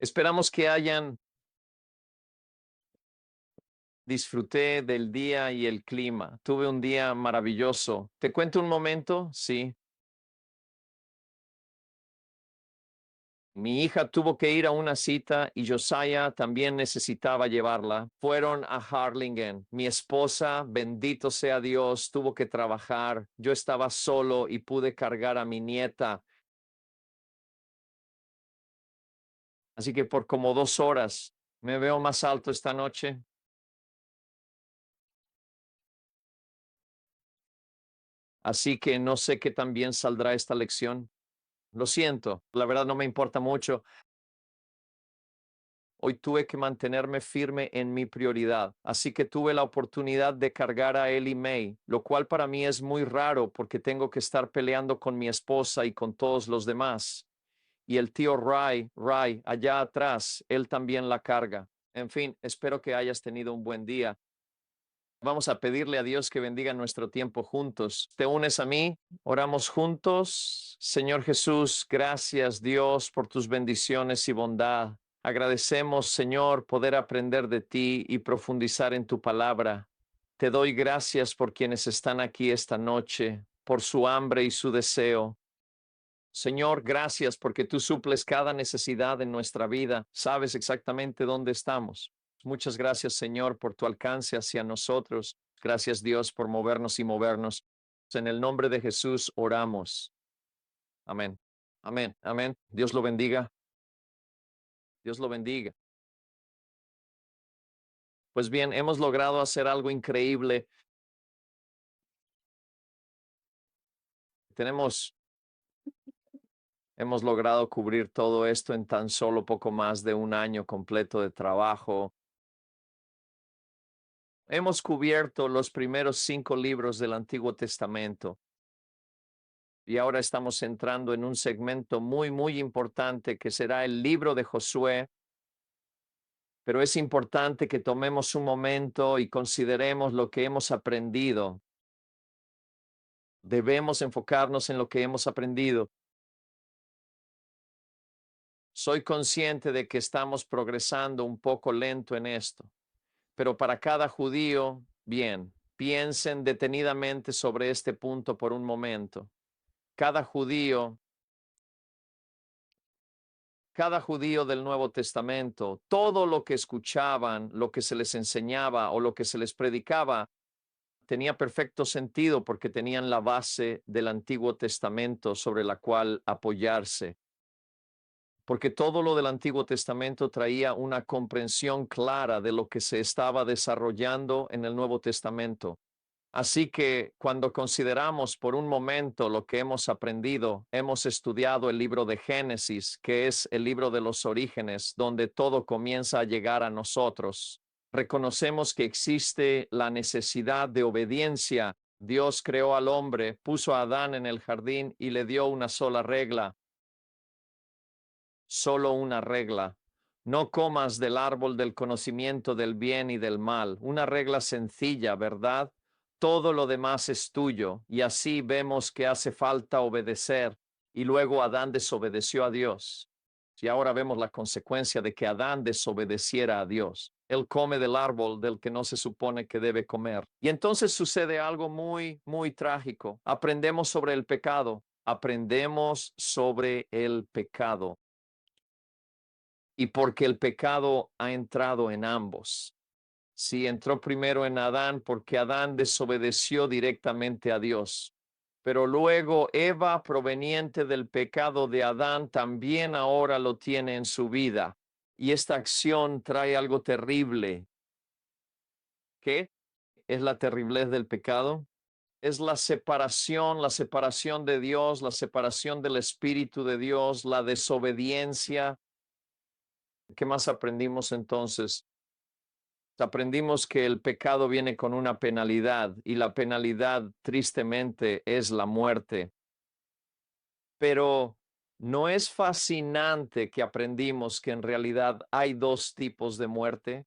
Esperamos que hayan disfruté del día y el clima. Tuve un día maravilloso. ¿Te cuento un momento? Sí. Mi hija tuvo que ir a una cita y Josiah también necesitaba llevarla. Fueron a Harlingen. Mi esposa, bendito sea Dios, tuvo que trabajar. Yo estaba solo y pude cargar a mi nieta. Así que por como 2 horas me veo más alto esta noche. Así que no sé qué tan bien saldrá esta lección. Lo siento, la verdad no me importa mucho. Hoy tuve que mantenerme firme en mi prioridad, así que tuve la oportunidad de cargar a Ellie Mae, lo cual para mí es muy raro porque tengo que estar peleando con mi esposa y con todos los demás. Y el tío Ray, allá atrás, él también la carga. En fin, espero que hayas tenido un buen día. Vamos a pedirle a Dios que bendiga nuestro tiempo juntos. ¿Te unes a mí? Oramos juntos. Señor Jesús, gracias Dios por tus bendiciones y bondad. Agradecemos, Señor, poder aprender de ti y profundizar en tu palabra. Te doy gracias por quienes están aquí esta noche, por su hambre y su deseo. Señor, gracias porque tú suples cada necesidad en nuestra vida. Sabes exactamente dónde estamos. Muchas gracias, Señor, por tu alcance hacia nosotros. Gracias, Dios, por movernos y movernos. En el nombre de Jesús oramos. Amén. Amén. Amén. Dios lo bendiga. Dios lo bendiga. Pues bien, hemos logrado hacer algo increíble. Tenemos, hemos logrado cubrir todo esto en tan solo poco más de un año completo de trabajo. Hemos cubierto los primeros 5 libros del Antiguo Testamento y ahora estamos entrando en un segmento muy importante que será el libro de Josué, pero es importante que tomemos un momento y consideremos lo que hemos aprendido. Debemos enfocarnos en lo que hemos aprendido. Soy consciente de que estamos progresando un poco lento en esto, pero para cada judío, bien, piensen detenidamente sobre este punto por un momento. Cada judío cada judío del Nuevo Testamento, todo lo que escuchaban, lo que se les enseñaba o lo que se les predicaba, tenía perfecto sentido porque tenían la base del Antiguo Testamento sobre la cual apoyarse. Porque todo lo del Antiguo Testamento traía una comprensión clara de lo que se estaba desarrollando en el Nuevo Testamento. Así que cuando consideramos por un momento lo que hemos aprendido, hemos estudiado el libro de Génesis, que es el libro de los orígenes, donde todo comienza a llegar a nosotros. Reconocemos que existe la necesidad de obediencia. Dios creó al hombre, puso a Adán en el jardín y le dio una sola regla, solo una regla. No comas del árbol del conocimiento del bien y del mal. Una regla sencilla, ¿verdad? Todo lo demás es tuyo. Y así vemos que hace falta obedecer. Y luego Adán desobedeció a Dios. Y ahora vemos la consecuencia de que Adán desobedeciera a Dios. Él come del árbol del que no se supone que debe comer. Y entonces sucede algo muy trágico. Aprendemos sobre el pecado. Aprendemos sobre el pecado y porque el pecado ha entrado en ambos. Sí, entró primero en Adán porque Adán desobedeció directamente a Dios. Pero luego Eva, proveniente del pecado de Adán, también ahora lo tiene en su vida. Y esta acción trae algo terrible. ¿Qué es la terriblez del pecado? Es la separación de Dios, la separación del Espíritu de Dios, la desobediencia. ¿Qué más aprendimos entonces? Aprendimos que el pecado viene con una penalidad y la penalidad tristemente es la muerte. Pero ¿no es fascinante que aprendimos que en realidad hay dos tipos de muerte?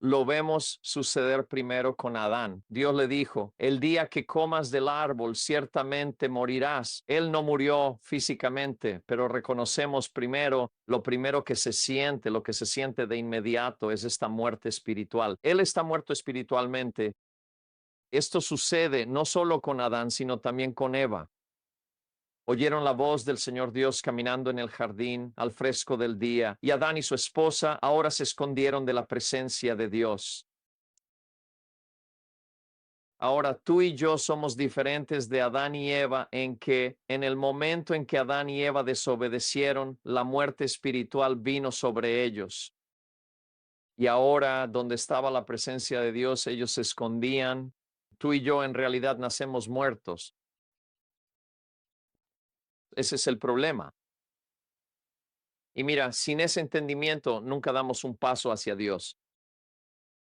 lo vemos suceder primero con Adán. Dios le dijo, el día que comas del árbol, ciertamente morirás. Él no murió físicamente, pero reconocemos primero, lo primero que se siente, lo que se siente de inmediato es esta muerte espiritual. Él está muerto espiritualmente. Esto sucede no solo con Adán, sino también con Eva. Oyeron la voz del Señor Dios caminando en el jardín al fresco del día, y Adán y su esposa ahora se escondieron de la presencia de Dios. Ahora tú y yo somos diferentes de Adán y Eva en que en el momento en que Adán y Eva desobedecieron, la muerte espiritual vino sobre ellos. Y ahora, donde estaba la presencia de Dios, ellos se escondían. Tú y yo en realidad nacemos muertos. Ese es el problema. Y mira, sin ese entendimiento nunca damos un paso hacia Dios.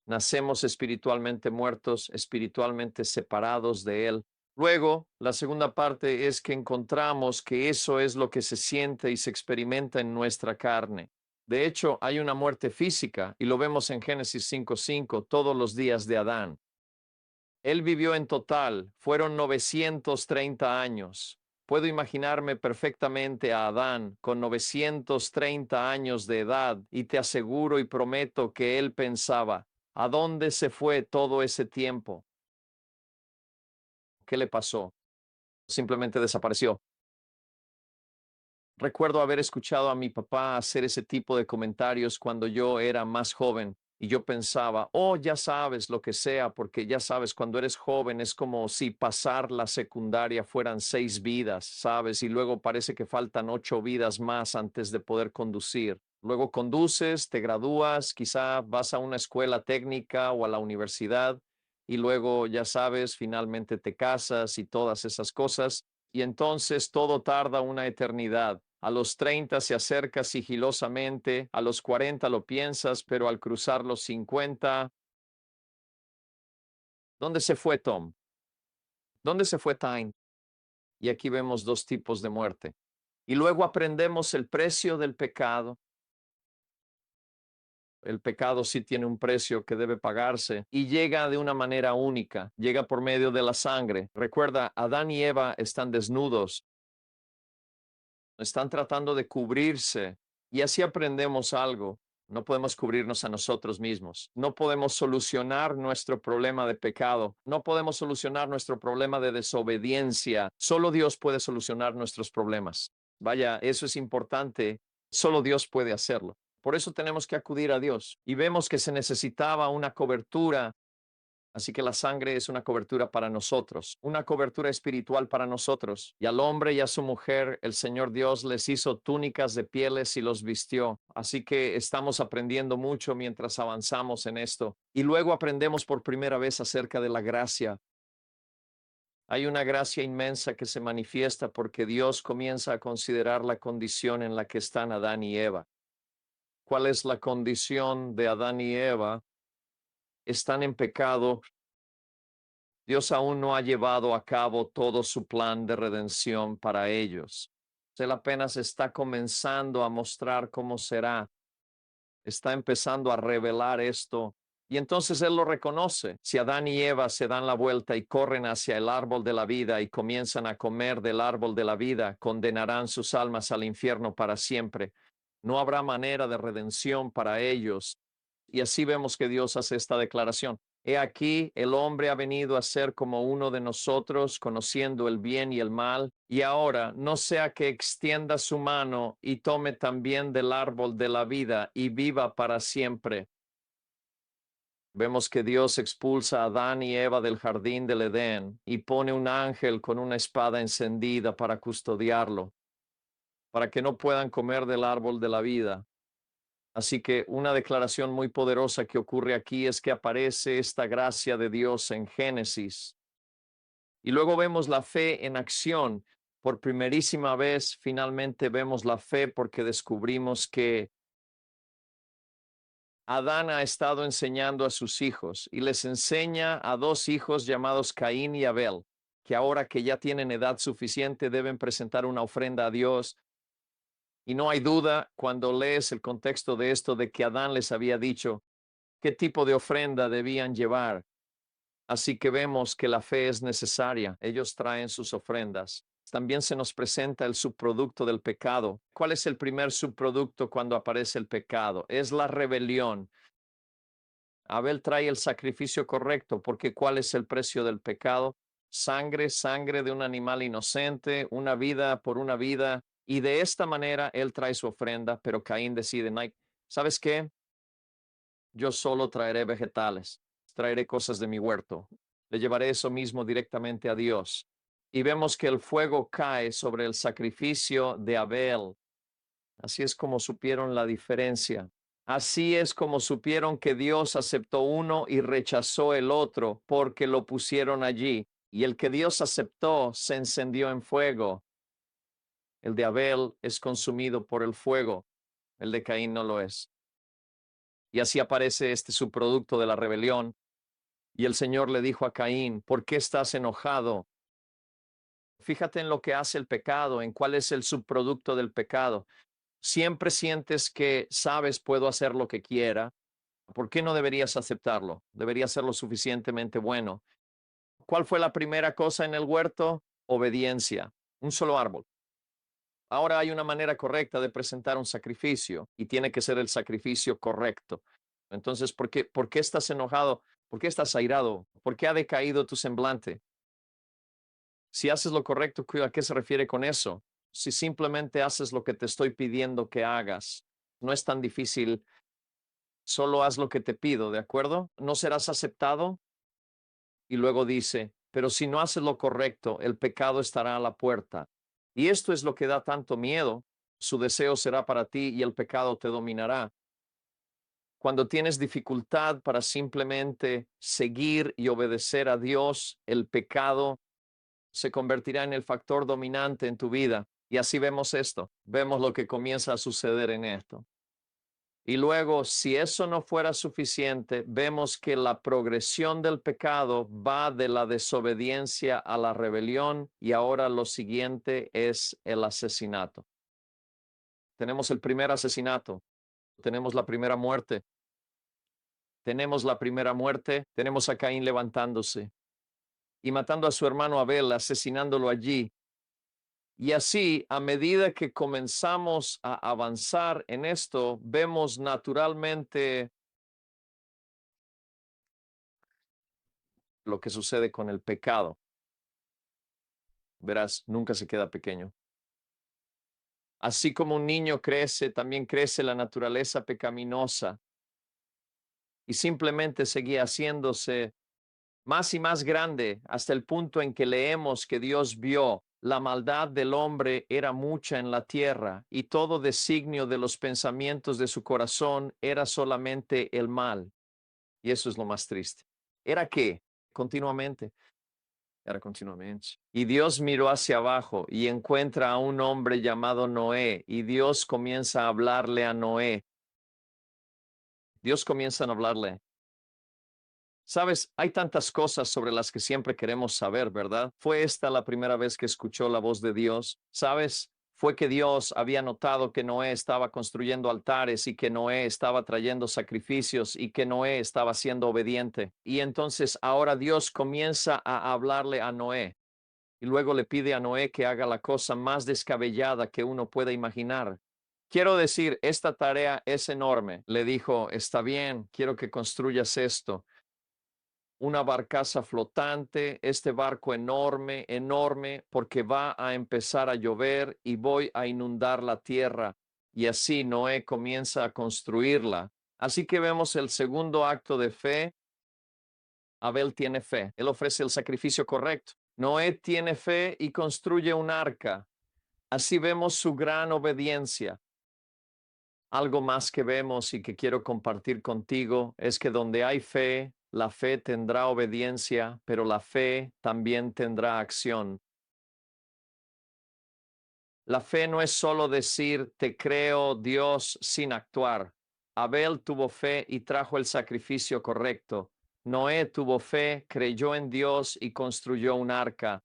Nacemos espiritualmente muertos, espiritualmente separados de Él. Luego, la segunda parte es que encontramos que eso es lo que se siente y se experimenta en nuestra carne. De hecho, hay una muerte física y lo vemos en Génesis 5:5 todos los días de Adán. Él vivió en total, fueron 930 años. Puedo imaginarme perfectamente a Adán con 930 años de edad y te aseguro y prometo que él pensaba, ¿a dónde se fue todo ese tiempo? ¿Qué le pasó? Simplemente desapareció. Recuerdo haber escuchado a mi papá hacer ese tipo de comentarios cuando yo era más joven y yo pensaba, oh, ya sabes lo que sea, porque ya sabes, cuando eres joven es como si pasar la secundaria fueran 6 vidas, ¿sabes? Y luego parece que faltan 8 vidas más antes de poder conducir. Luego conduces, te gradúas, quizá vas a una escuela técnica o a la universidad y luego, ya sabes, finalmente te casas y todas esas cosas y entonces todo tarda una eternidad. A los 30 se acerca sigilosamente, a los 40 lo piensas, pero al cruzar los 50, ¿dónde se fue Tom? ¿Dónde se fue Time? Y aquí vemos dos tipos de muerte. Y luego aprendemos el precio del pecado. El pecado sí tiene un precio que debe pagarse y llega de una manera única, llega por medio de la sangre. Recuerda, Adán y Eva están desnudos, están tratando de cubrirse y así aprendemos algo. No podemos cubrirnos a nosotros mismos. No podemos solucionar nuestro problema de pecado. No podemos solucionar nuestro problema de desobediencia. Solo Dios puede solucionar nuestros problemas. Vaya, eso es importante. Solo Dios puede hacerlo. Por eso tenemos que acudir a Dios. Y vemos que se necesitaba una cobertura. Así que la sangre es una cobertura para nosotros, una cobertura espiritual para nosotros. Y al hombre y a su mujer, el Señor Dios les hizo túnicas de pieles y los vistió. Así que estamos aprendiendo mucho mientras avanzamos en esto. Y luego aprendemos por primera vez acerca de la gracia. Hay una gracia inmensa que se manifiesta porque Dios comienza a considerar la condición en la que están Adán y Eva. ¿Cuál es la condición de Adán y Eva? Están en pecado. Dios aún no ha llevado a cabo todo su plan de redención para ellos. Él apenas está comenzando a mostrar cómo será. Está empezando a revelar esto. Y entonces Él lo reconoce. Si Adán y Eva se dan la vuelta y corren hacia el árbol de la vida y comienzan a comer del árbol de la vida, condenarán sus almas al infierno para siempre. No habrá manera de redención para ellos. Y así vemos que Dios hace esta declaración. He aquí, el hombre ha venido a ser como uno de nosotros, conociendo el bien y el mal, y ahora no sea que extienda su mano y tome también del árbol de la vida y viva para siempre. Vemos que Dios expulsa a Adán y Eva del jardín del Edén y pone un ángel con una espada encendida para custodiarlo, para que no puedan comer del árbol de la vida. Así que una declaración muy poderosa que ocurre aquí es que aparece esta gracia de Dios en Génesis. Y luego vemos la fe en acción. Por primerísima vez, finalmente vemos la fe porque descubrimos que Adán ha estado enseñando a sus hijos y les enseña a dos hijos llamados Caín y Abel, que ahora que ya tienen edad suficiente deben presentar una ofrenda a Dios. Y no hay duda cuando lees el contexto de esto de que Adán les había dicho, qué tipo de ofrenda debían llevar. Así que vemos que la fe es necesaria. Ellos traen sus ofrendas. También se nos presenta el subproducto del pecado. ¿Cuál es el primer subproducto cuando aparece el pecado? Es la rebelión. Abel trae el sacrificio correcto, porque ¿cuál es el precio del pecado? Sangre, sangre de un animal inocente, una vida por una vida. Y de esta manera él trae su ofrenda, pero Caín decide, "No, ¿sabes qué? Yo solo traeré vegetales, traeré cosas de mi huerto. Le llevaré eso mismo directamente a Dios." Y vemos que el fuego cae sobre el sacrificio de Abel. Así es como supieron la diferencia. Así es como supieron que Dios aceptó uno y rechazó el otro, porque lo pusieron allí. Y el que Dios aceptó se encendió en fuego. El de Abel es consumido por el fuego, el de Caín no lo es. Y así aparece este subproducto de la rebelión. Y el Señor le dijo a Caín, ¿por qué estás enojado? Fíjate en lo que hace el pecado, en cuál es el subproducto del pecado. Siempre sientes que sabes, puedo hacer lo que quiera. ¿Por qué no deberías aceptarlo? Debería ser lo suficientemente bueno. ¿Cuál fue la primera cosa en el huerto? Obediencia. Un solo árbol. Ahora hay una manera correcta de presentar un sacrificio y tiene que ser el sacrificio correcto. Entonces, por qué estás enojado? ¿Por qué estás airado? ¿Por qué ha decaído tu semblante? Si haces lo correcto, ¿a qué se refiere con eso? Si simplemente haces lo que te estoy pidiendo que hagas, no es tan difícil, solo haz lo que te pido, ¿de acuerdo? No serás aceptado. Y luego dice, pero si no haces lo correcto, el pecado estará a la puerta. Y esto es lo que da tanto miedo. Su deseo será para ti y el pecado te dominará. Cuando tienes dificultad para simplemente seguir y obedecer a Dios, el pecado se convertirá en el factor dominante en tu vida. Y así vemos esto, vemos lo que comienza a suceder en esto. Y luego, si eso no fuera suficiente, vemos que la progresión del pecado va de la desobediencia a la rebelión y ahora lo siguiente es el asesinato. Tenemos el primer asesinato, tenemos la primera muerte, tenemos a Caín levantándose y matando a su hermano Abel, asesinándolo allí. Y así, a medida que comenzamos a avanzar en esto, vemos naturalmente lo que sucede con el pecado. Verás, nunca se queda pequeño. Así como un niño crece, también crece la naturaleza pecaminosa y simplemente seguía haciéndose más y más grande hasta el punto en que leemos que Dios vio la maldad del hombre era mucha en la tierra y todo designio de los pensamientos de su corazón era solamente el mal. Y eso es lo más triste. ¿Era qué? Continuamente. Era continuamente. Y Dios miró hacia abajo y encuentra a un hombre llamado Noé y Dios comienza a hablarle a Noé. Dios comienza a hablarle. Sabes, hay tantas cosas sobre las que siempre queremos saber, ¿verdad? ¿Fue esta la primera vez que escuchó la voz de Dios? ¿Sabes? Fue que Dios había notado que Noé estaba construyendo altares y que Noé estaba trayendo sacrificios y que Noé estaba siendo obediente. Y entonces ahora Dios comienza a hablarle a Noé y luego le pide a Noé que haga la cosa más descabellada que uno pueda imaginar. Quiero decir, esta tarea es enorme. Le dijo, está bien, quiero que construyas esto, una barcaza flotante, este barco enorme, enorme, porque va a empezar a llover y voy a inundar la tierra. Y así Noé comienza a construirla. Así que vemos el segundo acto de fe. Abel tiene fe. Él ofrece el sacrificio correcto. Noé tiene fe y construye un arca. Así vemos su gran obediencia. Algo más que vemos y que quiero compartir contigo es que donde hay fe, la fe tendrá obediencia, pero la fe también tendrá acción. La fe no es solo decir, te creo, Dios, sin actuar. Abel tuvo fe y trajo el sacrificio correcto. Noé tuvo fe, creyó en Dios y construyó un arca.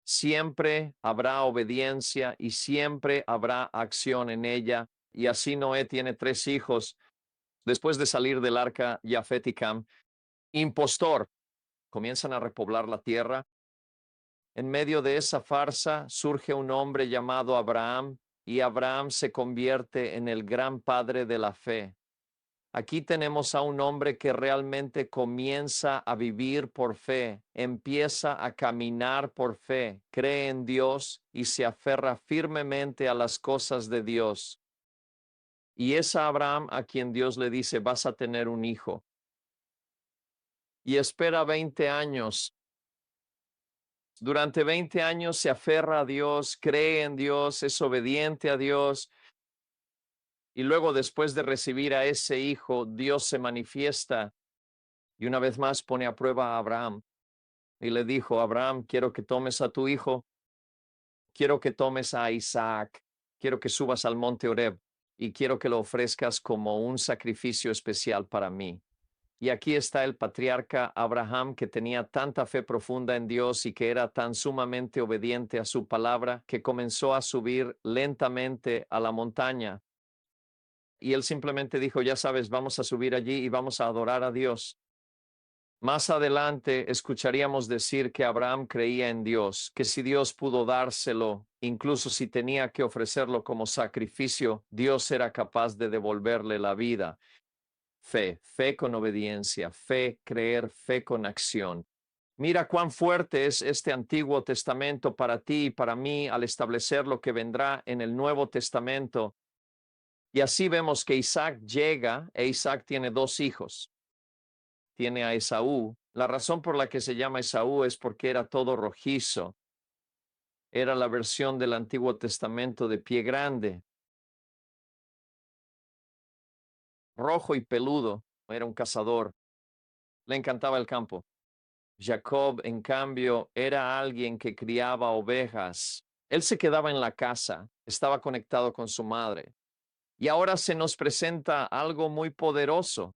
Siempre habrá obediencia y siempre habrá acción en ella. Y así Noé tiene 3 hijos. Después de salir del arca, Jafet y Cam, impostor, comienzan a repoblar la tierra. En medio de esa farsa surge un hombre llamado Abraham y Abraham se convierte en el gran padre de la fe. Aquí tenemos a un hombre que realmente comienza a vivir por fe, empieza a caminar por fe, cree en Dios y se aferra firmemente a las cosas de Dios. Y es a Abraham a quien Dios le dice, vas a tener un hijo. Y espera 20 años. Durante 20 años se aferra a Dios, cree en Dios, es obediente a Dios. Y luego, después de recibir a ese hijo, Dios se manifiesta y una vez más pone a prueba a Abraham. Y le dijo, Abraham, quiero que tomes a tu hijo, quiero que tomes a Isaac, quiero que subas al monte Horeb y quiero que lo ofrezcas como un sacrificio especial para mí. Y aquí está el patriarca Abraham, que tenía tanta fe profunda en Dios y que era tan sumamente obediente a su palabra, que comenzó a subir lentamente a la montaña. Y él simplemente dijo, ya sabes, vamos a subir allí y vamos a adorar a Dios. Más adelante escucharíamos decir que Abraham creía en Dios, que si Dios pudo dárselo, incluso si tenía que ofrecerlo como sacrificio, Dios era capaz de devolverle la vida. Fe, fe con obediencia, fe, creer, fe con acción. Mira cuán fuerte es este Antiguo Testamento para ti y para mí al establecer lo que vendrá en el Nuevo Testamento. Y así vemos que Isaac llega e Isaac tiene dos hijos. Tiene a Esaú. La razón por la que se llama Esaú es porque era todo rojizo. Era la versión del Antiguo Testamento de pie grande, rojo y peludo. Era un cazador. Le encantaba el campo. Jacob, en cambio, era alguien que criaba ovejas. Él se quedaba en la casa, estaba conectado con su madre. Y ahora se nos presenta algo muy poderoso.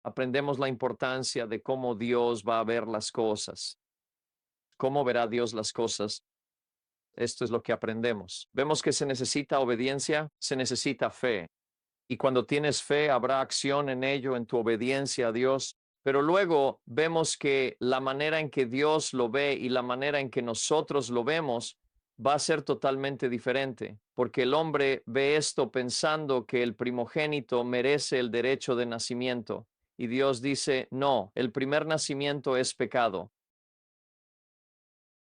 Aprendemos la importancia de cómo Dios va a ver las cosas. ¿Cómo verá Dios las cosas? Esto es lo que aprendemos. Vemos que se necesita obediencia, se necesita fe. Y cuando tienes fe, habrá acción en ello, en tu obediencia a Dios. Pero luego vemos que la manera en que Dios lo ve y la manera en que nosotros lo vemos va a ser totalmente diferente, porque el hombre ve esto pensando que el primogénito merece el derecho de nacimiento. Y Dios dice, no, el primer nacimiento es pecado.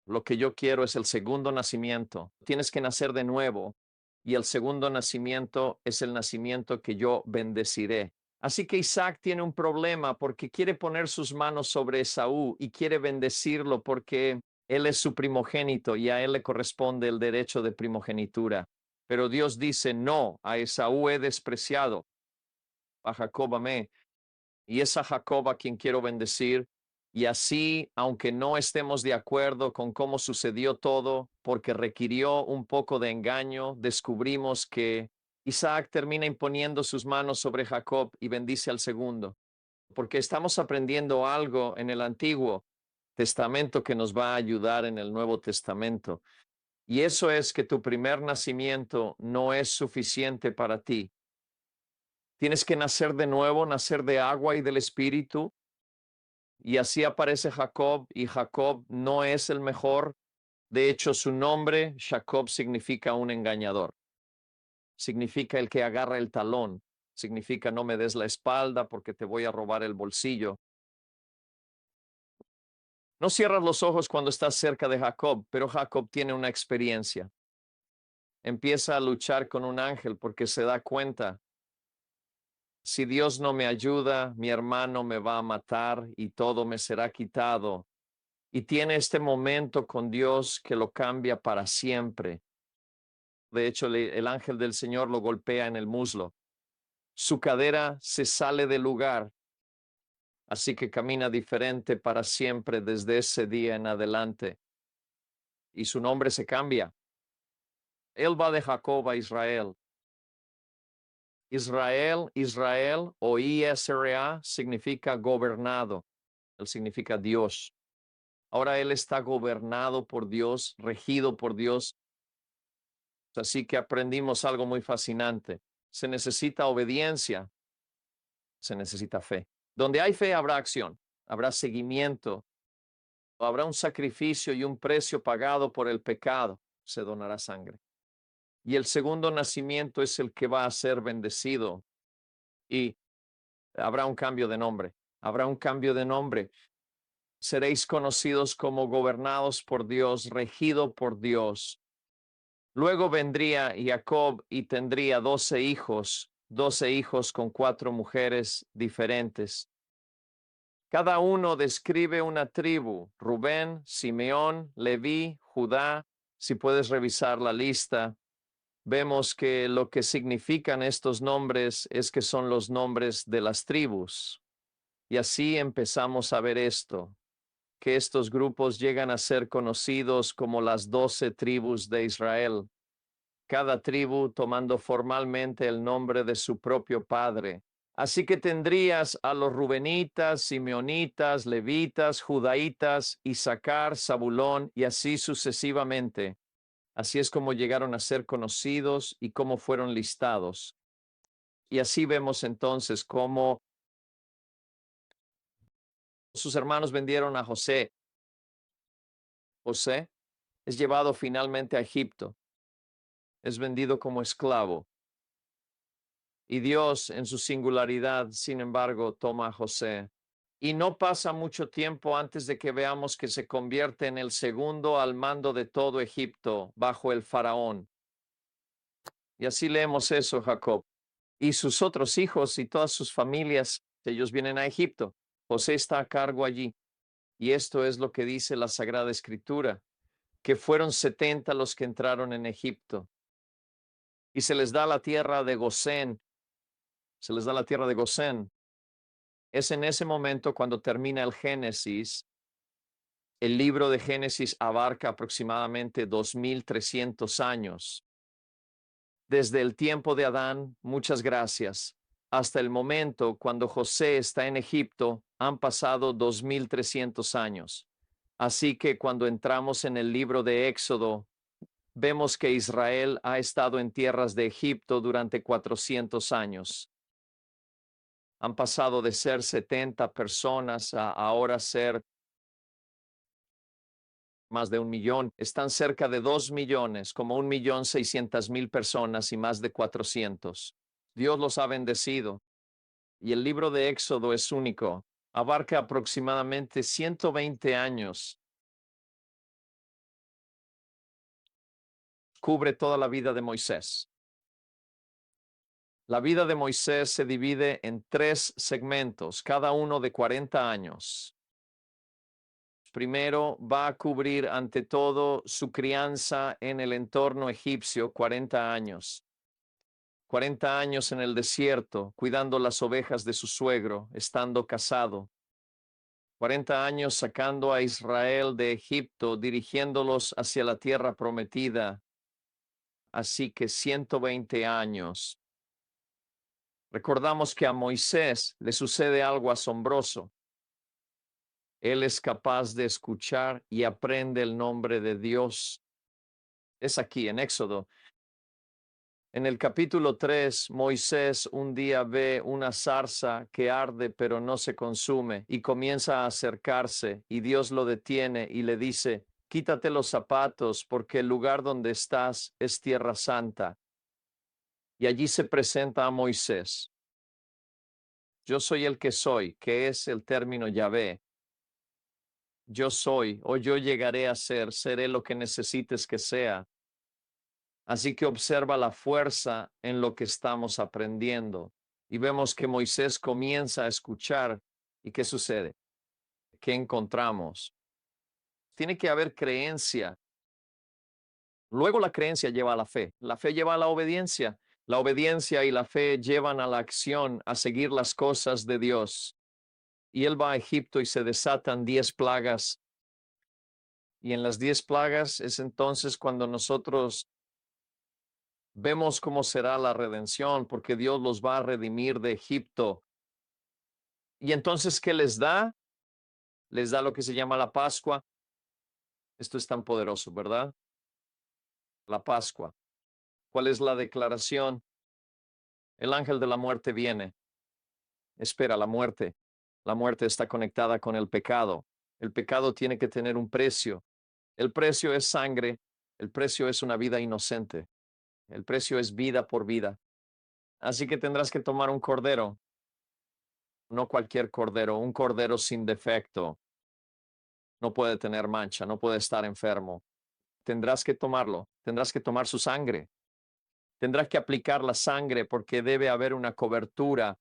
Lo que yo quiero es el segundo nacimiento. Tienes que nacer de nuevo. Y el segundo nacimiento es el nacimiento que yo bendeciré. Así que Isaac tiene un problema porque quiere poner sus manos sobre Esaú y quiere bendecirlo porque él es su primogénito y a él le corresponde el derecho de primogenitura. Pero Dios dice, no, a Esaú he despreciado, a Jacob amé, y es a Jacob a quien quiero bendecir. Y así, aunque no estemos de acuerdo con cómo sucedió todo, porque requirió un poco de engaño, descubrimos que Isaac termina imponiendo sus manos sobre Jacob y bendice al segundo, porque estamos aprendiendo algo en el Antiguo Testamento que nos va a ayudar en el Nuevo Testamento. Y eso es que tu primer nacimiento no es suficiente para ti. Tienes que nacer de nuevo, nacer de agua y del Espíritu. Y así aparece Jacob, y Jacob no es el mejor. De hecho, su nombre, Jacob, significa un engañador. Significa el que agarra el talón. Significa no me des la espalda porque te voy a robar el bolsillo. No cierras los ojos cuando estás cerca de Jacob, pero Jacob tiene una experiencia. Empieza a luchar con un ángel porque se da cuenta, si Dios no me ayuda, mi hermano me va a matar y todo me será quitado. Y tiene este momento con Dios que lo cambia para siempre. De hecho, el ángel del Señor lo golpea en el muslo. Su cadera se sale del lugar, así que camina diferente para siempre desde ese día en adelante. Y su nombre se cambia. Él va de Jacob a Israel. Israel, Israel o ISRA significa gobernado. Él significa Dios. Ahora él está gobernado por Dios, regido por Dios. Así que aprendimos algo muy fascinante. Se necesita obediencia, Se necesita fe. Donde hay fe habrá acción, habrá seguimiento, habrá un sacrificio y un precio pagado por el pecado. Se donará sangre. Y el segundo nacimiento es el que va a ser bendecido y habrá un cambio de nombre. Habrá un cambio de nombre. Seréis conocidos como gobernados por Dios, regido por Dios. Luego vendría Jacob y tendría 12 hijos con 4 mujeres diferentes. Cada uno describe una tribu: Rubén, Simeón, Leví, Judá. Si puedes revisar la lista, vemos que lo que significan estos nombres es que son los nombres de las tribus. Y así empezamos a ver esto, que estos grupos llegan a ser conocidos como las 12 tribus de Israel, cada tribu tomando formalmente el nombre de su propio padre. Así que tendrías a los rubenitas, simeonitas, levitas, judaítas, Isaacar, Zabulón y así sucesivamente. Así es como llegaron a ser conocidos y cómo fueron listados. Y así vemos entonces cómo sus hermanos vendieron a José. José es llevado finalmente a Egipto. Es vendido como esclavo. Y Dios, en su singularidad, sin embargo, toma a José. Y no pasa mucho tiempo antes de que veamos que se convierte en el segundo al mando de todo Egipto, bajo el faraón. Y así leemos eso, Jacob. Y sus otros hijos y todas sus familias, ellos vienen a Egipto. José está a cargo allí. Y esto es lo que dice la Sagrada Escritura, que fueron 70 los que entraron en Egipto. Y se les da la tierra de Gosén. Se les da la tierra de Gosén. Es en ese momento cuando termina el Génesis. El libro de Génesis abarca aproximadamente 2300 años. Desde el tiempo de Adán, muchas gracias, hasta el momento cuando José está en Egipto, han pasado 2300 años. Así que cuando entramos en el libro de Éxodo, vemos que Israel ha estado en tierras de Egipto durante 400 años. Han pasado de ser 70 personas a ahora ser más de 1 millón. Están cerca de 2 millones, como 1.600.000 personas y más de 400. Dios los ha bendecido. Y el libro de Éxodo es único. Abarca aproximadamente 120 años. Cubre toda la vida de Moisés. La vida de Moisés se divide en 3 segmentos, cada uno de 40 años. Primero va a cubrir ante todo su crianza en el entorno egipcio, 40 años. 40 años en el desierto, cuidando las ovejas de su suegro, estando casado. 40 años sacando a Israel de Egipto, dirigiéndolos hacia la tierra prometida. Así que 120 años. Recordamos que a Moisés le sucede algo asombroso. Él es capaz de escuchar y aprende el nombre de Dios. Es aquí en Éxodo. En el capítulo 3, Moisés un día ve una zarza que arde pero no se consume y comienza a acercarse y Dios lo detiene y le dice: quítate los zapatos porque el lugar donde estás es tierra santa. Y allí se presenta a Moisés. Yo soy el que soy, que es el término Yahvé. Yo soy o yo llegaré a ser, seré lo que necesites que sea. Así que observa la fuerza en lo que estamos aprendiendo. Y vemos que Moisés comienza a escuchar. ¿Y qué sucede? ¿Qué encontramos? Tiene que haber creencia. Luego la creencia lleva a la fe. La fe lleva a la obediencia. La obediencia y la fe llevan a la acción, a seguir las cosas de Dios. Y él va a Egipto y se desatan 10 plagas. Y en las 10 plagas es entonces cuando nosotros vemos cómo será la redención, porque Dios los va a redimir de Egipto. Y entonces, ¿qué les da? Les da lo que se llama la Pascua. Esto es tan poderoso, ¿verdad? La Pascua. ¿Cuál es la declaración? El ángel de la muerte viene. Espera, la muerte. La muerte está conectada con el pecado. El pecado tiene que tener un precio. El precio es sangre. El precio es una vida inocente. El precio es vida por vida. Así que tendrás que tomar un cordero, no cualquier cordero, un cordero sin defecto. No puede tener mancha, no puede estar enfermo. Tendrás que tomarlo, tendrás que tomar su sangre. Tendrás que aplicar la sangre porque debe haber una cobertura.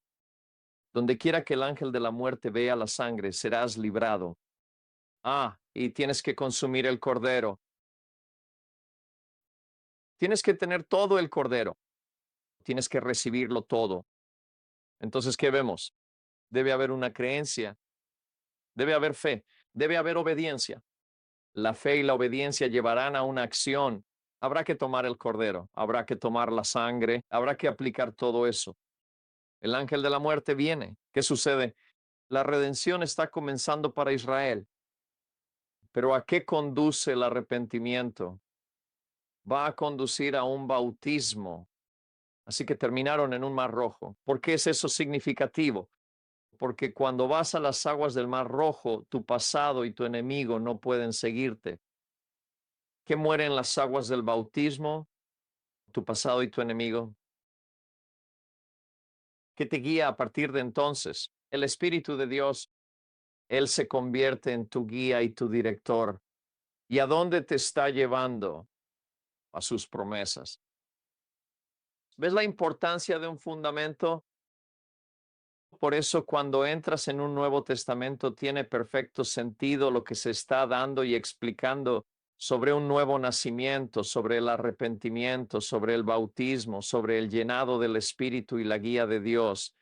Donde quiera que el ángel de la muerte vea la sangre, serás librado. Y tienes que consumir el cordero. Tienes que tener todo el cordero. Tienes que recibirlo todo. Entonces, ¿qué vemos? Debe haber una creencia. Debe haber fe. Debe haber obediencia. La fe y la obediencia llevarán a una acción. Habrá que tomar el cordero. Habrá que tomar la sangre. Habrá que aplicar todo eso. El ángel de la muerte viene. ¿Qué sucede? La redención está comenzando para Israel. Pero ¿a qué conduce el arrepentimiento? Va a conducir a un bautismo. Así que terminaron en un mar rojo. ¿Por qué es eso significativo? Porque cuando vas a las aguas del mar rojo, tu pasado y tu enemigo no pueden seguirte. ¿Qué muere en las aguas del bautismo? Tu pasado y tu enemigo. ¿Qué te guía a partir de entonces? El Espíritu de Dios. Él se convierte en tu guía y tu director. ¿Y a dónde te está llevando? A sus promesas. ¿Ves la importancia de un fundamento? Por eso cuando entras en un Nuevo Testamento tiene perfecto sentido lo que se está dando y explicando sobre un nuevo nacimiento, sobre el arrepentimiento, sobre el bautismo, sobre el llenado del Espíritu y la guía de Dios.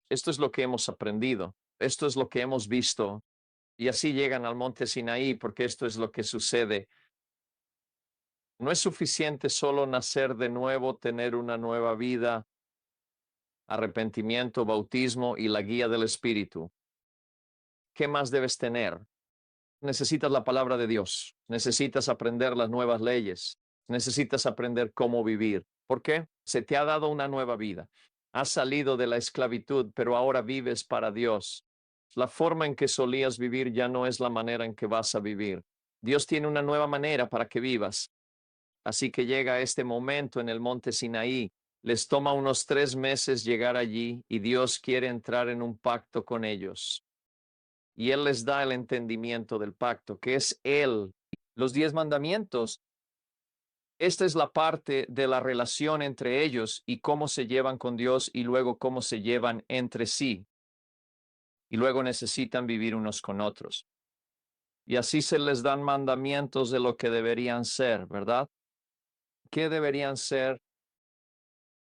Esto es lo que hemos aprendido, esto es lo que hemos visto y así llegan al monte Sinaí porque esto es lo que sucede. No es suficiente solo nacer de nuevo, tener una nueva vida, arrepentimiento, bautismo y la guía del Espíritu. ¿Qué más debes tener? Necesitas la palabra de Dios, necesitas aprender las nuevas leyes, necesitas aprender cómo vivir. ¿Por qué? Se te ha dado una nueva vida. Has salido de la esclavitud, pero ahora vives para Dios. La forma en que solías vivir ya no es la manera en que vas a vivir. Dios tiene una nueva manera para que vivas. Así que llega este momento en el monte Sinaí. Les toma unos 3 meses llegar allí y Dios quiere entrar en un pacto con ellos. Y Él les da el entendimiento del pacto, que es Él. Los 10 mandamientos. Esta es la parte de la relación entre ellos y cómo se llevan con Dios y luego cómo se llevan entre sí. Y luego necesitan vivir unos con otros. Y así se les dan mandamientos de lo que deberían ser, ¿verdad? ¿Qué deberían ser?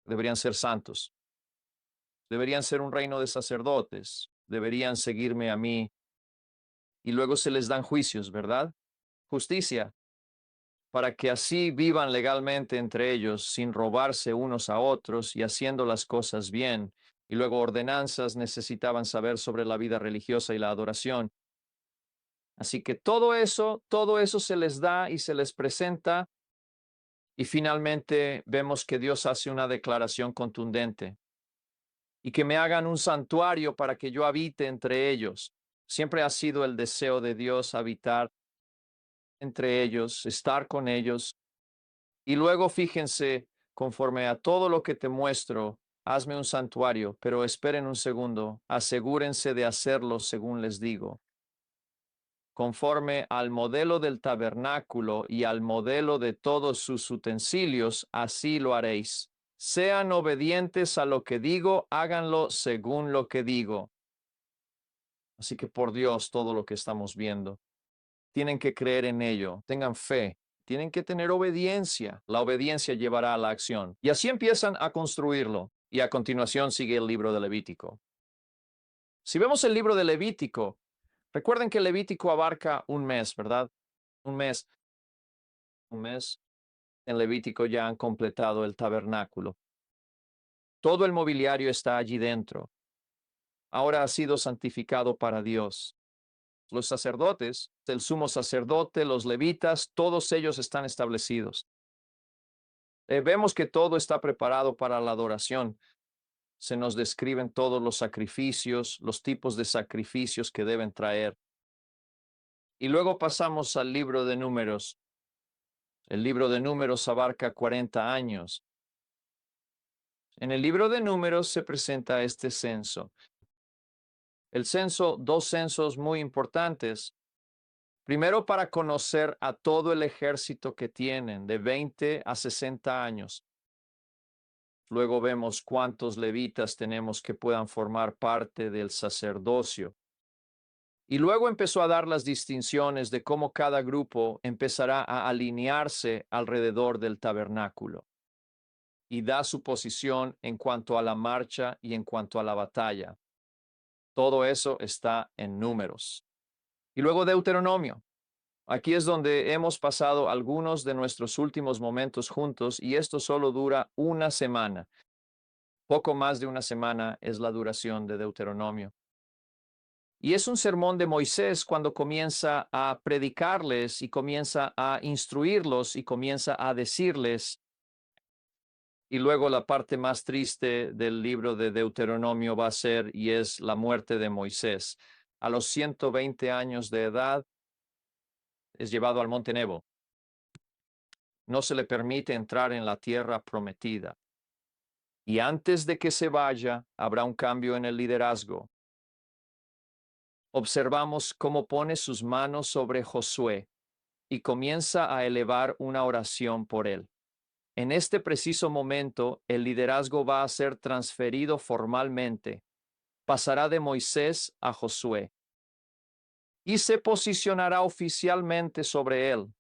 Deberían ser santos. Deberían ser un reino de sacerdotes. Deberían seguirme a mí. Y luego se les dan juicios, ¿verdad? Justicia, para que así vivan legalmente entre ellos, sin robarse unos a otros y haciendo las cosas bien. Y luego ordenanzas necesitaban saber sobre la vida religiosa y la adoración. Así que todo eso se les da y se les presenta. Y finalmente vemos que Dios hace una declaración contundente. Y que me hagan un santuario para que yo habite entre ellos. Siempre ha sido el deseo de Dios habitar entre ellos, estar con ellos. Y luego fíjense, conforme a todo lo que te muestro, hazme un santuario, pero esperen un segundo, asegúrense de hacerlo según les digo. Conforme al modelo del tabernáculo y al modelo de todos sus utensilios, así lo haréis. Sean obedientes a lo que digo, háganlo según lo que digo. Así que por Dios, todo lo que estamos viendo, tienen que creer en ello, tengan fe, tienen que tener obediencia. La obediencia llevará a la acción. Y así empiezan a construirlo. Y a continuación sigue el libro de Levítico. Si vemos el libro de Levítico, recuerden que Levítico abarca un mes, ¿verdad? Un mes. Un mes. En Levítico ya han completado el tabernáculo. Todo el mobiliario está allí dentro. Ahora ha sido santificado para Dios. Los sacerdotes, el sumo sacerdote, los levitas, todos ellos están establecidos. Vemos que todo está preparado para la adoración. se nos describen todos los sacrificios, los tipos de sacrificios que deben traer. Y luego pasamos al libro de Números. El libro de Números abarca 40 años. En el libro de Números se presenta este censo. El censo, dos censos muy importantes. Primero, para conocer a todo el ejército que tienen, de 20 a 60 años. Luego vemos cuántos levitas tenemos que puedan formar parte del sacerdocio. Y luego empezó a dar las distinciones de cómo cada grupo empezará a alinearse alrededor del tabernáculo. Y da su posición en cuanto a la marcha y en cuanto a la batalla. Todo eso está en Números. Y luego Deuteronomio. Aquí es donde hemos pasado algunos de nuestros últimos momentos juntos y esto solo dura una semana. Poco más de una semana es la duración de Deuteronomio. Y es un sermón de Moisés cuando comienza a predicarles y comienza a instruirlos y comienza a decirles. Y luego la parte más triste del libro de Deuteronomio va a ser y es la muerte de Moisés. A los 120 años de edad es llevado al monte Nebo. No se le permite entrar en la tierra prometida. Y antes de que se vaya, habrá un cambio en el liderazgo. Observamos cómo pone sus manos sobre Josué y comienza a elevar una oración por él. En este preciso momento, el liderazgo va a ser transferido formalmente. Pasará de Moisés a Josué y se posicionará oficialmente sobre él.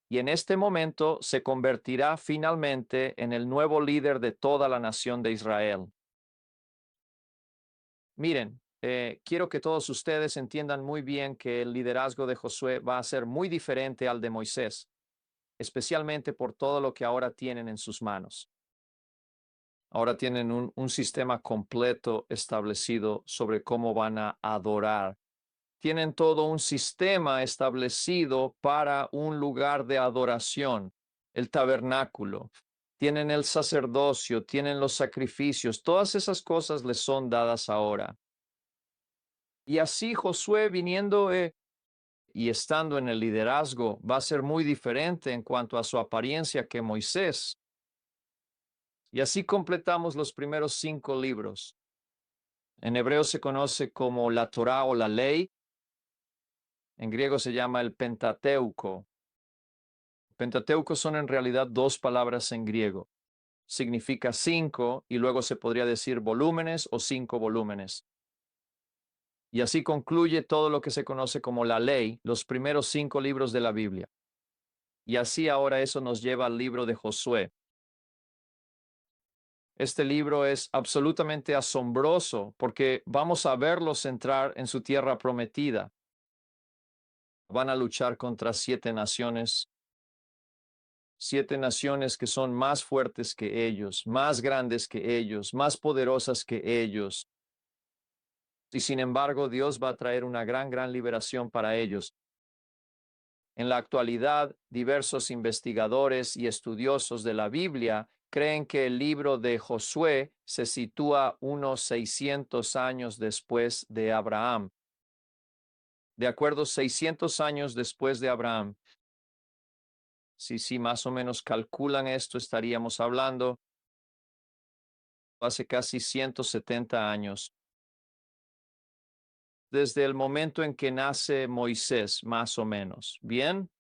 Y en este momento se convertirá finalmente en el nuevo líder de toda la nación de Israel. Miren, quiero que todos ustedes entiendan muy bien que el liderazgo de Josué va a ser muy diferente al de Moisés, especialmente por todo lo que ahora tienen en sus manos. Ahora tienen un sistema completo establecido sobre cómo van a adorar. Tienen todo un sistema establecido para un lugar de adoración, el tabernáculo. Tienen el sacerdocio, tienen los sacrificios, todas esas cosas les son dadas ahora. Y así Josué viniendo y estando en el liderazgo va a ser muy diferente en cuanto a su apariencia que Moisés. Y así completamos los primeros 5 libros. En hebreo se conoce como la Torá o la ley. En griego se llama el Pentateuco. Pentateuco son en realidad 2 palabras en griego. Significa 5 y luego se podría decir volúmenes o 5 volúmenes. Y así concluye todo lo que se conoce como la ley, los primeros 5 libros de la Biblia. Y así ahora eso nos lleva al libro de Josué. Este libro es absolutamente asombroso porque vamos a verlos entrar en su tierra prometida. Van a luchar contra 7 naciones. 7 naciones que son más fuertes que ellos, más grandes que ellos, más poderosas que ellos. Y sin embargo, Dios va a traer una gran liberación para ellos. En la actualidad, diversos investigadores y estudiosos de la Biblia creen que el libro de Josué se sitúa unos 600 años después de Abraham. De acuerdo, 600 años después de Abraham. Si más o menos calculan esto, estaríamos hablando hace casi 170 años. Desde el momento en que nace Moisés, más o menos. ¿Bien?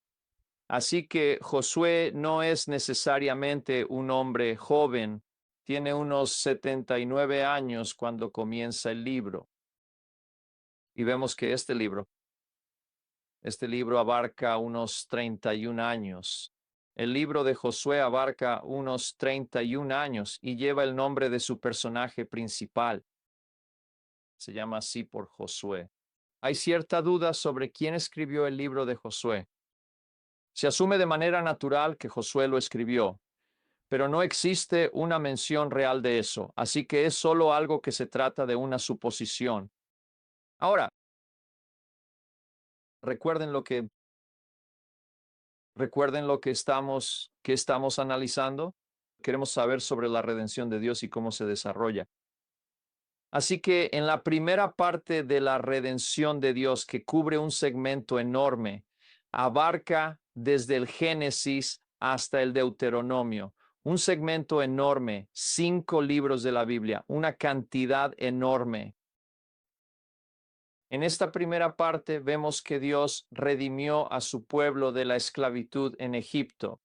Así que Josué no es necesariamente un hombre joven, tiene unos 79 años cuando comienza el libro. Y vemos que este libro abarca unos 31 años. El libro de Josué abarca unos 31 años y lleva el nombre de su personaje principal. Se llama así por Josué. Hay cierta duda sobre quién escribió el libro de Josué. Se asume de manera natural que Josué lo escribió, pero no existe una mención real de eso, así que es solo algo que se trata de una suposición. Ahora, recuerden lo que estamos analizando. Queremos saber sobre la redención de Dios y cómo se desarrolla. Así que en la primera parte de la redención de Dios, que cubre un segmento enorme, abarca desde el Génesis hasta el Deuteronomio, un segmento enorme, 5 libros de la Biblia, una cantidad enorme. En esta primera parte vemos que Dios redimió a su pueblo de la esclavitud en Egipto.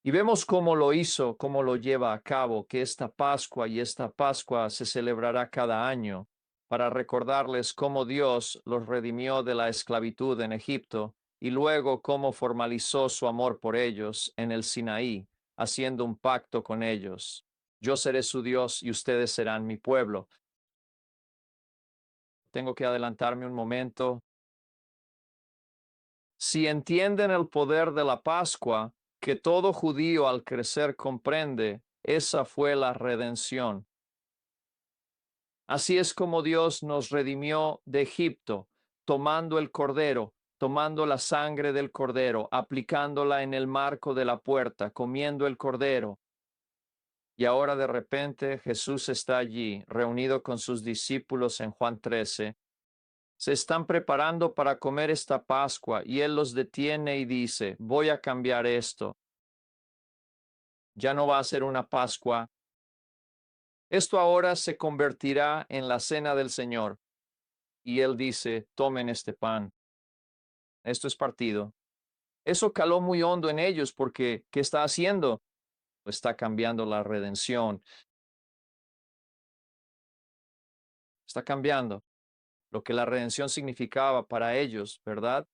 Y vemos cómo lo hizo, cómo lo lleva a cabo, que esta Pascua se celebrará cada año para recordarles cómo Dios los redimió de la esclavitud en Egipto y luego cómo formalizó su amor por ellos en el Sinaí, haciendo un pacto con ellos. Yo seré su Dios y ustedes serán mi pueblo. Tengo que adelantarme un momento. Si entienden el poder de la Pascua, que todo judío al crecer comprende, esa fue la redención. Así es como Dios nos redimió de Egipto, tomando el cordero, tomando la sangre del cordero, aplicándola en el marco de la puerta, comiendo el cordero. Y ahora de repente Jesús está allí, reunido con sus discípulos en Juan 13. Se están preparando para comer esta Pascua y Él los detiene y dice, voy a cambiar esto. Ya no va a ser una Pascua. Esto ahora se convertirá en la cena del Señor. Y Él dice, tomen este pan. Esto es partido. Eso caló muy hondo en ellos porque, ¿qué está haciendo? Está cambiando la redención. Está cambiando lo que la redención significaba para ellos, ¿verdad?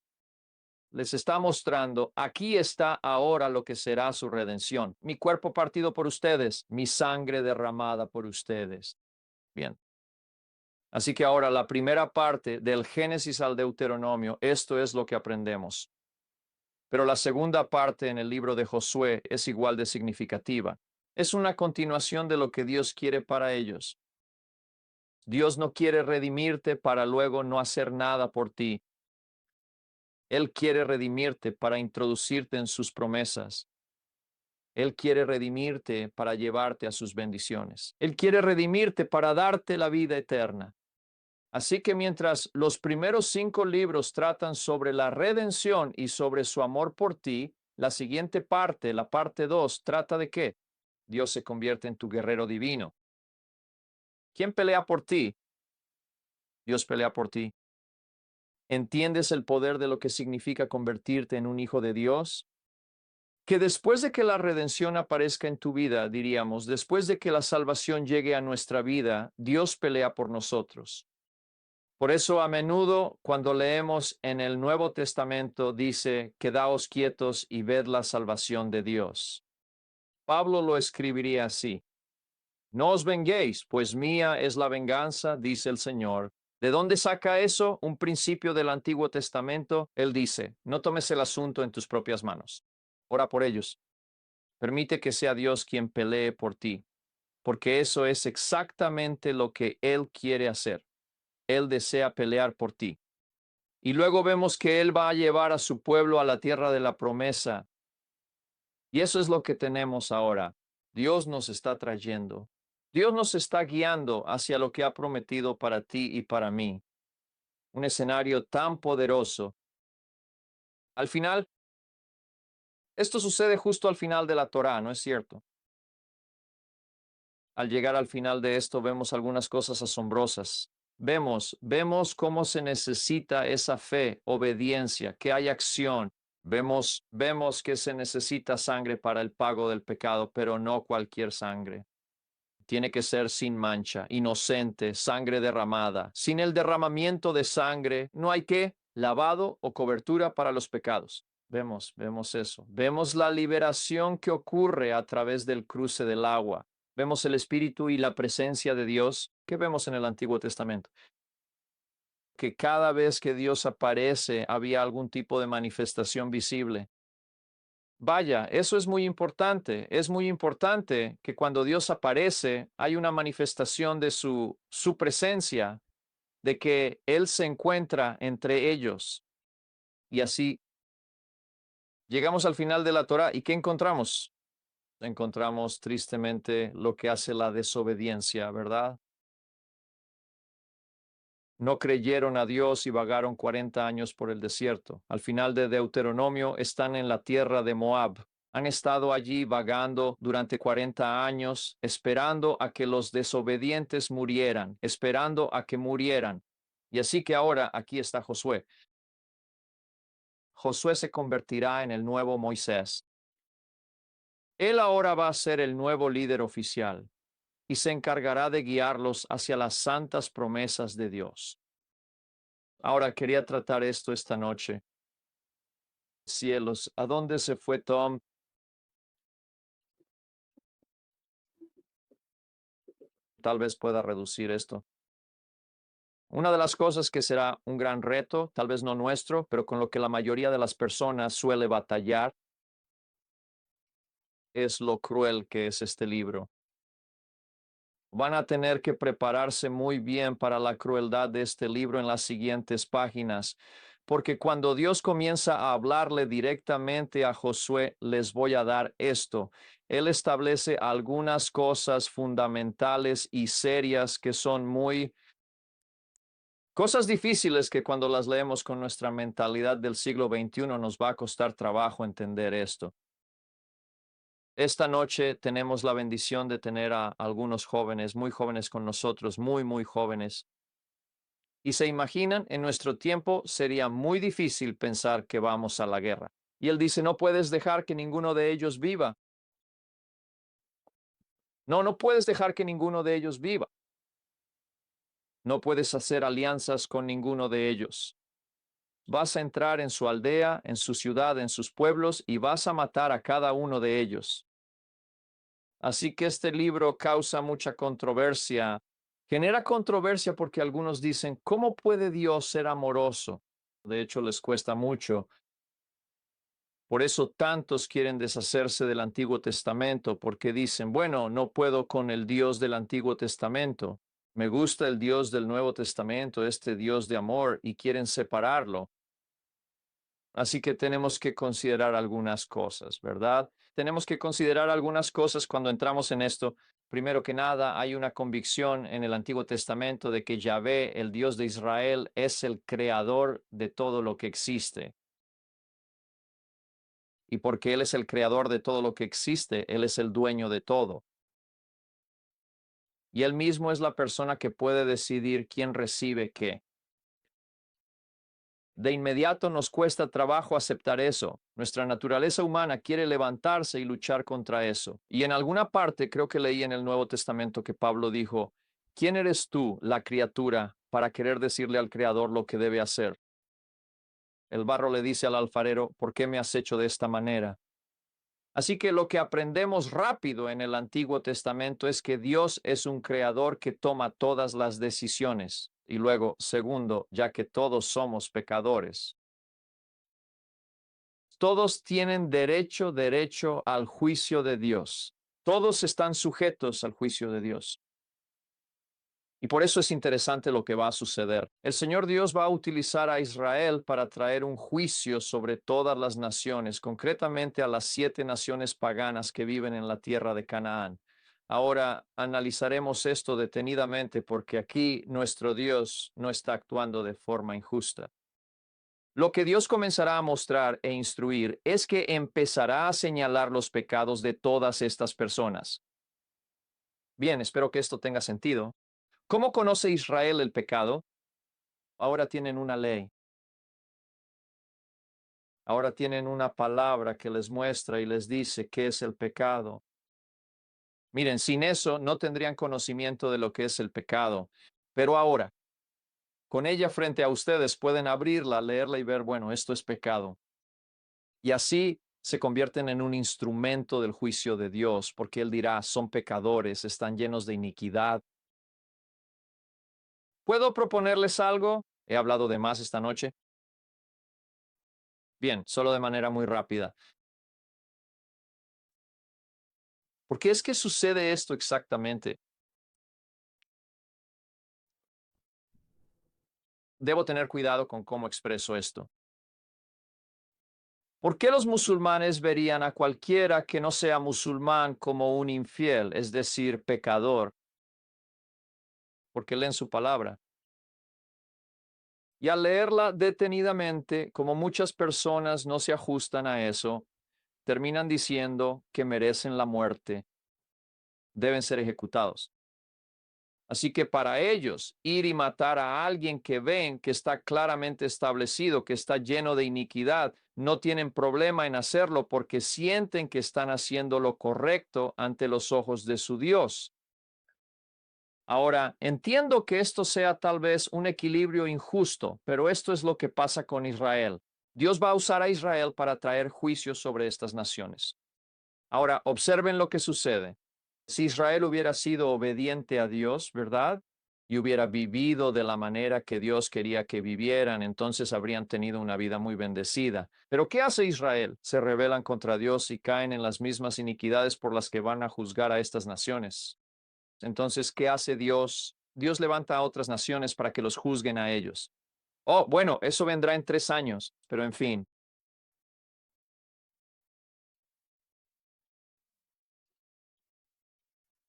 Les está mostrando, aquí está ahora lo que será su redención. Mi cuerpo partido por ustedes, mi sangre derramada por ustedes. Bien. Así que ahora la primera parte del Génesis al Deuteronomio, esto es lo que aprendemos. Pero la segunda parte en el libro de Josué es igual de significativa. Es una continuación de lo que Dios quiere para ellos. Dios no quiere redimirte para luego no hacer nada por ti. Él quiere redimirte para introducirte en sus promesas. Él quiere redimirte para llevarte a sus bendiciones. Él quiere redimirte para darte la vida eterna. Así que mientras los primeros 5 libros tratan sobre la redención y sobre su amor por ti, la siguiente parte, la parte 2, trata de qué? Dios se convierte en tu guerrero divino. ¿Quién pelea por ti? Dios pelea por ti. ¿Entiendes el poder de lo que significa convertirte en un hijo de Dios? Que después de que la redención aparezca en tu vida, diríamos, después de que la salvación llegue a nuestra vida, Dios pelea por nosotros. Por eso a menudo cuando leemos en el Nuevo Testamento dice, quedaos quietos y ved la salvación de Dios. Pablo lo escribiría así, no os venguéis, pues mía es la venganza, dice el Señor. ¿De dónde saca eso? Un principio del Antiguo Testamento. Él dice, no tomes el asunto en tus propias manos. Ora por ellos. Permite que sea Dios quien pelee por ti, porque eso es exactamente lo que Él quiere hacer. Él desea pelear por ti. Y luego vemos que Él va a llevar a su pueblo a la tierra de la promesa. Y eso es lo que tenemos ahora. Dios nos está trayendo. Dios nos está guiando hacia lo que ha prometido para ti y para mí. Un escenario tan poderoso. Al final, esto sucede justo al final de la Torá, ¿no es cierto? Al llegar al final de esto vemos algunas cosas asombrosas. Vemos cómo se necesita esa fe, obediencia, que hay acción. Vemos que se necesita sangre para el pago del pecado, pero no cualquier sangre. Tiene que ser sin mancha, inocente, sangre derramada. Sin el derramamiento de sangre no hay qué, lavado o cobertura para los pecados. Vemos eso. Vemos la liberación que ocurre a través del cruce del agua. Vemos el Espíritu y la presencia de Dios que vemos en el Antiguo Testamento. Que cada vez que Dios aparece había algún tipo de manifestación visible. Vaya, eso es muy importante. Es muy importante que cuando Dios aparece hay una manifestación de su presencia, de que Él se encuentra entre ellos. Y así llegamos al final de la Torá. ¿Y qué encontramos? Encontramos tristemente lo que hace la desobediencia, ¿verdad? No creyeron a Dios y vagaron 40 años por el desierto. Al final de Deuteronomio están en la tierra de Moab. Han estado allí vagando durante 40 años, esperando a que los desobedientes murieran, esperando a que murieran. Y así que ahora aquí está Josué. Josué se convertirá en el nuevo Moisés. Él ahora va a ser el nuevo líder oficial y se encargará de guiarlos hacia las santas promesas de Dios. Ahora quería tratar esto esta noche. Cielos, ¿a dónde se fue Tom? Tal vez pueda reducir esto. Una de las cosas que será un gran reto, tal vez no nuestro, pero con lo que la mayoría de las personas suele batallar, es lo cruel que es este libro. Van a tener que prepararse muy bien para la crueldad de este libro en las siguientes páginas, porque cuando Dios comienza a hablarle directamente a Josué, les voy a dar esto. Él establece algunas cosas fundamentales y serias que son muy cosas difíciles que cuando las leemos con nuestra mentalidad del siglo XXI nos va a costar trabajo entender esto. Esta noche tenemos la bendición de tener a algunos jóvenes, muy jóvenes con nosotros, muy jóvenes. Y se imaginan, en nuestro tiempo sería muy difícil pensar que vamos a la guerra. Y él dice, no puedes dejar que ninguno de ellos viva. No, no puedes dejar que ninguno de ellos viva. No puedes hacer alianzas con ninguno de ellos. Vas a entrar en su aldea, en su ciudad, en sus pueblos y vas a matar a cada uno de ellos. Así que este libro causa mucha controversia. Genera controversia porque algunos dicen, ¿cómo puede Dios ser amoroso? De hecho, les cuesta mucho. Por eso tantos quieren deshacerse del Antiguo Testamento, porque dicen, bueno, no puedo con el Dios del Antiguo Testamento. Me gusta el Dios del Nuevo Testamento, este Dios de amor, y quieren separarlo. Así que tenemos que considerar algunas cosas, ¿verdad? Tenemos que considerar algunas cosas cuando entramos en esto. Primero que nada, hay una convicción en el Antiguo Testamento de que Yahvé, el Dios de Israel, es el creador de todo lo que existe. Y porque Él es el creador de todo lo que existe, Él es el dueño de todo. Y Él mismo es la persona que puede decidir quién recibe qué. De inmediato nos cuesta trabajo aceptar eso. Nuestra naturaleza humana quiere levantarse y luchar contra eso. Y en alguna parte creo que leí en el Nuevo Testamento que Pablo dijo, ¿quién eres tú, la criatura, para querer decirle al Creador lo que debe hacer? El barro le dice al alfarero, ¿por qué me has hecho de esta manera? Así que lo que aprendemos rápido en el Antiguo Testamento es que Dios es un creador que toma todas las decisiones. Y luego, segundo, ya que todos somos pecadores, todos tienen derecho al juicio de Dios. Todos están sujetos al juicio de Dios. Y por eso es interesante lo que va a suceder. El Señor Dios va a utilizar a Israel para traer un juicio sobre todas las naciones, concretamente a las 7 naciones paganas que viven en la tierra de Canaán. Ahora analizaremos esto detenidamente porque aquí nuestro Dios no está actuando de forma injusta. Lo que Dios comenzará a mostrar e instruir es que empezará a señalar los pecados de todas estas personas. Bien, espero que esto tenga sentido. ¿Cómo conoce Israel el pecado? Ahora tienen una ley. Ahora tienen una palabra que les muestra y les dice qué es el pecado. Miren, sin eso no tendrían conocimiento de lo que es el pecado. Pero ahora, con ella frente a ustedes pueden abrirla, leerla y ver, bueno, esto es pecado. Y así se convierten en un instrumento del juicio de Dios, porque Él dirá, son pecadores, están llenos de iniquidad. ¿Puedo proponerles algo? He hablado de más esta noche. Bien, solo de manera muy rápida. ¿Por qué es que sucede esto exactamente? Debo tener cuidado con cómo expreso esto. ¿Por qué los musulmanes verían a cualquiera que no sea musulmán como un infiel, es decir, pecador? Porque leen su palabra. Y al leerla detenidamente, como muchas personas no se ajustan a eso, terminan diciendo que merecen la muerte, deben ser ejecutados. Así que para ellos, ir y matar a alguien que ven que está claramente establecido, que está lleno de iniquidad, no tienen problema en hacerlo porque sienten que están haciendo lo correcto ante los ojos de su Dios. Ahora, entiendo que esto sea tal vez un equilibrio injusto, pero esto es lo que pasa con Israel. Dios va a usar a Israel para traer juicios sobre estas naciones. Ahora, observen lo que sucede. Si Israel hubiera sido obediente a Dios, ¿verdad? Y hubiera vivido de la manera que Dios quería que vivieran, entonces habrían tenido una vida muy bendecida. Pero ¿qué hace Israel? Se rebelan contra Dios y caen en las mismas iniquidades por las que van a juzgar a estas naciones. Entonces, ¿qué hace Dios? Dios levanta a otras naciones para que los juzguen a ellos. Oh, bueno, eso vendrá en 3 años, pero en fin.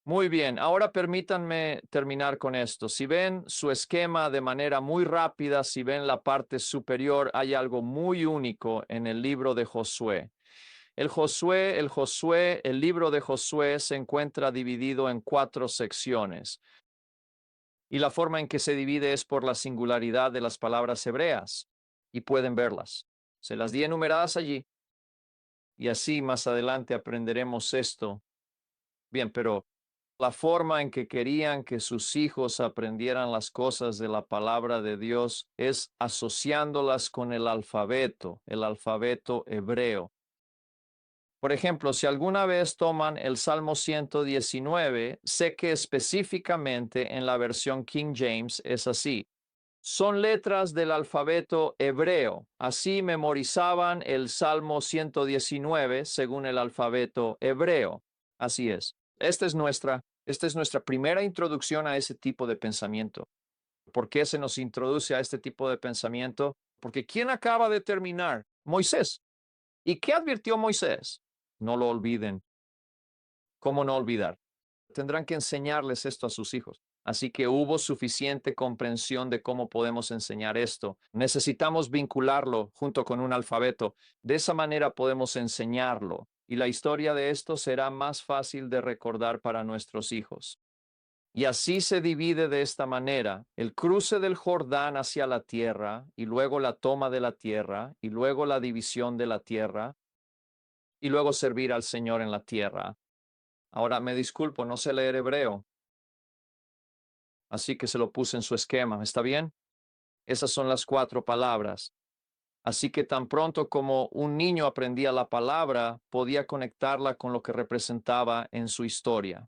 Muy bien, ahora permítanme terminar con esto. Si ven su esquema de manera muy rápida, si ven la parte superior, hay algo muy único en el libro de Josué. El libro de Josué se encuentra dividido en 4 secciones y la forma en que se divide es por la singularidad de las palabras hebreas y pueden verlas. Se las di enumeradas allí y así más adelante aprenderemos esto. Bien, pero la forma en que querían que sus hijos aprendieran las cosas de la palabra de Dios es asociándolas con el alfabeto hebreo. Por ejemplo, si alguna vez toman el Salmo 119, sé que específicamente en la versión King James es así. Son letras del alfabeto hebreo. Así memorizaban el Salmo 119 según el alfabeto hebreo. Así es. Esta es nuestra primera introducción a ese tipo de pensamiento. ¿Por qué se nos introduce a este tipo de pensamiento? Porque ¿quién acaba de terminar? Moisés. ¿Y qué advirtió Moisés? No lo olviden. ¿Cómo no olvidar? Tendrán que enseñarles esto a sus hijos. Así que hubo suficiente comprensión de cómo podemos enseñar esto. Necesitamos vincularlo junto con un alfabeto. De esa manera podemos enseñarlo. Y la historia de esto será más fácil de recordar para nuestros hijos. Y así se divide de esta manera el cruce del Jordán hacia la tierra, y luego la toma de la tierra, y luego la división de la tierra, y luego servir al Señor en la tierra. Ahora me disculpo, no sé leer hebreo, así que se lo puse en su esquema. ¿Está bien? Esas son las 4 palabras. Así que tan pronto como un niño aprendía la palabra, podía conectarla con lo que representaba en su historia.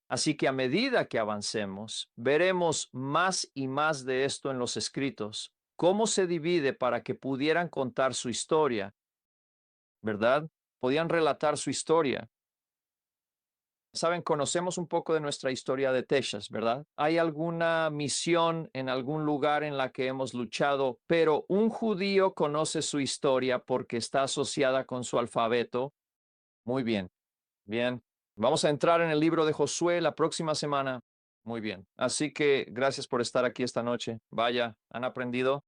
Así que a medida que avancemos, veremos más y más de esto en los escritos, cómo se divide para que pudieran contar su historia, ¿verdad? Podían relatar su historia. Saben, conocemos un poco de nuestra historia de Texas, ¿verdad? ¿Hay alguna misión en algún lugar en la que hemos luchado, pero un judío conoce su historia porque está asociada con su alfabeto? Muy bien, bien. Vamos a entrar en el libro de Josué la próxima semana. Muy bien. Así que gracias por estar aquí esta noche. Vaya, ¿han aprendido?